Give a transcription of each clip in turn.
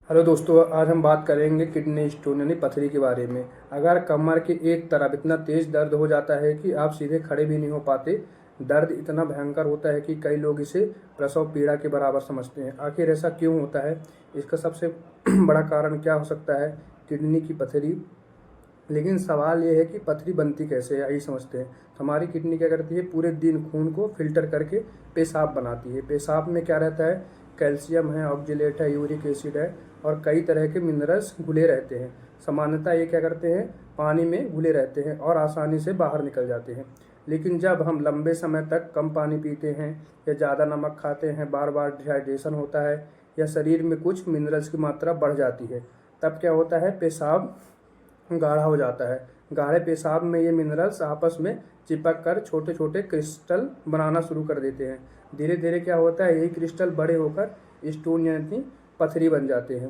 Hello दोस्तों, आज हम बात करेंगे किडनी स्टोन यानी पथरी के बारे में। अगर कमर के एक तरफ इतना तेज़ दर्द हो जाता है कि आप सीधे खड़े भी नहीं हो पाते, दर्द इतना भयंकर होता है कि कई लोग इसे प्रसव पीड़ा के बराबर समझते हैं। आखिर ऐसा क्यों होता है? इसका सबसे बड़ा कारण क्या हो सकता है? किडनी की पथरी। लेकिन सवाल ये है कि पथरी बनती कैसे है, यही समझते हैं। हमारी किडनी क्या करती है, पूरे दिन खून को फिल्टर करके पेशाब बनाती है। पेशाब में क्या रहता है? कैल्शियम है, ऑक्जेलेट है, यूरिक एसिड है और कई तरह के मिनरल्स घुले रहते हैं। सामान्यतः ये क्या करते हैं, पानी में घुले रहते हैं और आसानी से बाहर निकल जाते हैं। लेकिन जब हम लंबे समय तक कम पानी पीते हैं या ज़्यादा नमक खाते हैं, बार बार डिहाइड्रेशन होता है या शरीर में कुछ मिनरल्स की मात्रा बढ़ जाती है, तब क्या होता है, पेशाब गाढ़ा हो जाता है। गाढ़े पेशाब में ये मिनरल्स आपस में चिपक कर छोटे छोटे क्रिस्टल बनाना शुरू कर देते हैं। धीरे धीरे क्या होता है, यही क्रिस्टल बड़े होकर स्टोन यानी पथरी बन जाते हैं।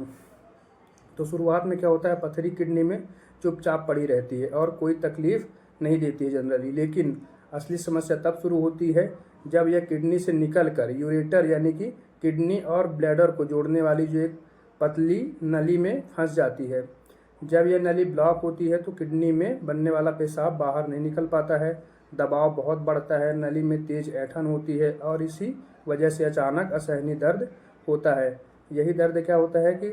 तो शुरुआत में क्या होता है, पथरी किडनी में चुपचाप पड़ी रहती है और कोई तकलीफ नहीं देती है जनरली। लेकिन असली समस्या तब शुरू होती है जब यह किडनी से निकल कर यूरेटर यानी कि किडनी और ब्लैडर को जोड़ने वाली जो एक पतली नली में फंस जाती है। जब यह नली ब्लॉक होती है तो किडनी में बनने वाला पेशाब बाहर नहीं निकल पाता है। दबाव बहुत बढ़ता है, नली में तेज ऐंठन होती है और इसी वजह से अचानक असहनीय दर्द होता है। यही दर्द क्या होता है कि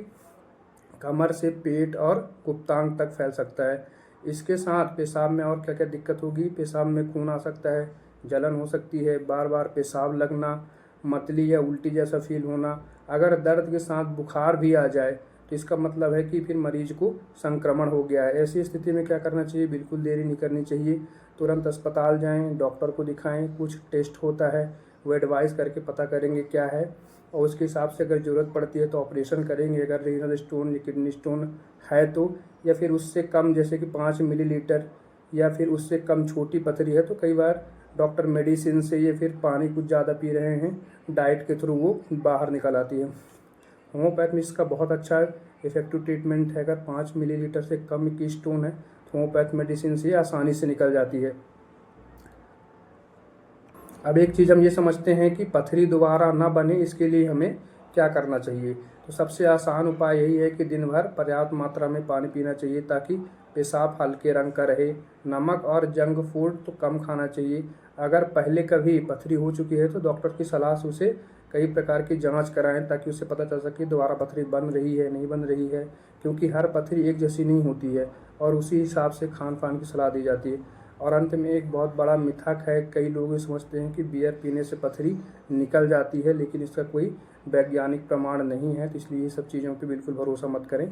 कमर से पेट और गुप्तांग तक फैल सकता है। इसके साथ पेशाब में और क्या क्या दिक्कत होगी, पेशाब में खून आ सकता है, जलन हो सकती है, बार बार पेशाब लगना, मतली या उल्टी जैसा फील होना। अगर दर्द के साथ बुखार भी आ जाए तो इसका मतलब है कि फिर मरीज को संक्रमण हो गया है। ऐसी स्थिति में क्या करना चाहिए, बिल्कुल देरी नहीं करनी चाहिए। तुरंत अस्पताल जाएं, डॉक्टर को दिखाएं। कुछ टेस्ट होता है, वो एडवाइस करके पता करेंगे क्या है और उसके हिसाब से अगर ज़रूरत पड़ती है तो ऑपरेशन करेंगे, अगर रीनल स्टोन या किडनी स्टोन है तो। या फिर उससे कम, जैसे कि 5 मिलीलीटर या फिर उससे कम छोटी पथरी है तो कई बार डॉक्टर मेडिसिन से या फिर पानी कुछ ज़्यादा पी रहे हैं, डाइट के थ्रू वो बाहर निकल आती है। होम्योपैथ में इसका बहुत अच्छा इफेक्टिव ट्रीटमेंट है। अगर 5 मिलीलीटर से कम की स्टोन है तो होम्योपैथ मेडिसिन से आसानी से निकल जाती है। अब एक चीज़ हम ये समझते हैं कि पथरी दोबारा ना बने, इसके लिए हमें क्या करना चाहिए। तो सबसे आसान उपाय यही है कि दिन भर पर्याप्त मात्रा में पानी पीना चाहिए ताकि पेशाब हल्के रंग का रहे। नमक और जंक फूड तो कम खाना चाहिए। अगर पहले कभी पथरी हो चुकी है तो डॉक्टर की सलाह से उसे कई प्रकार की जांच कराएं ताकि उससे पता चल सके दोबारा पथरी बन रही है नहीं बन रही है, क्योंकि हर पथरी एक जैसी नहीं होती है और उसी हिसाब से खान पान की सलाह दी जाती है। और अंत में एक बहुत बड़ा मिथक है, कई लोग ये समझते हैं कि बियर पीने से पथरी निकल जाती है, लेकिन इसका कोई वैज्ञानिक प्रमाण नहीं है। तो इसलिए ये सब चीज़ों पे बिल्कुल भरोसा मत करें।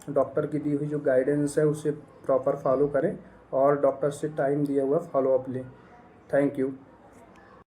डॉक्टर की दी हुई जो गाइडेंस है उसे प्रॉपर फॉलो करें और डॉक्टर से टाइम दिया हुआ फॉलोअप लें। Thank you.